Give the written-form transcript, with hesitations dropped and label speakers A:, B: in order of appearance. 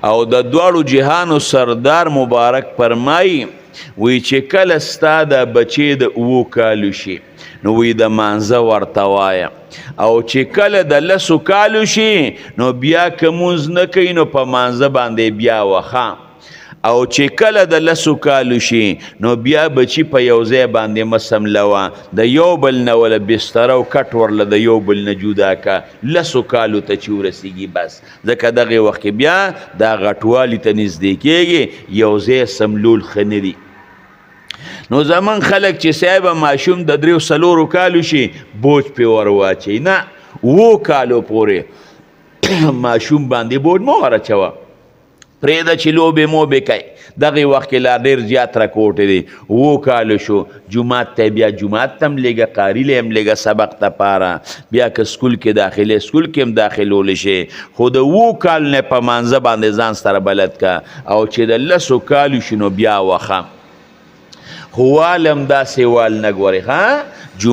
A: او د دواړو جهانو سردار مبارک فرمایي وی چې کله ستا د بچی د 7 کالو شي نو وی د مانځه ورته وایه او چې کله د 10 کالو شي نو بیا که مونځ نه کوي نو په مانځه باندې بیا وخه او چې کله د 10 کالو شي نو بیا بچی په یو ځای باندې مسملوه د یو بل نه وله بستره او کټ ورله د یو بل نه جدا که 10 کالو ته چې ورسیږي بس ځکه دغې وخت کې بیا دا غټوالي ته نږدې کېږي یو ځای سملول ښه نه دي نو زمون خلک چې صاحبه ماشوم د 3-4 کالو شي بوج پې ور واچوي نه 7 کالو پورې ماشوم باندې بوج مه ور اچوه پرېږده چې لوبې موبې کوي دغې وخت کې لا ډېر زیات رکوټې دی 7 کالو شو جومات ته بیا جومات ته هم لږه قاري لی هم لږه سبق دپاره بیا که سکول کې داخلې سکول کې هم داخلولی شي خو د 7 کال نه په مانځه باندې ځان سره بلد که او چې د 10 کالو شي نو بیا وخه خو والم داسې وال نه ګورې ښه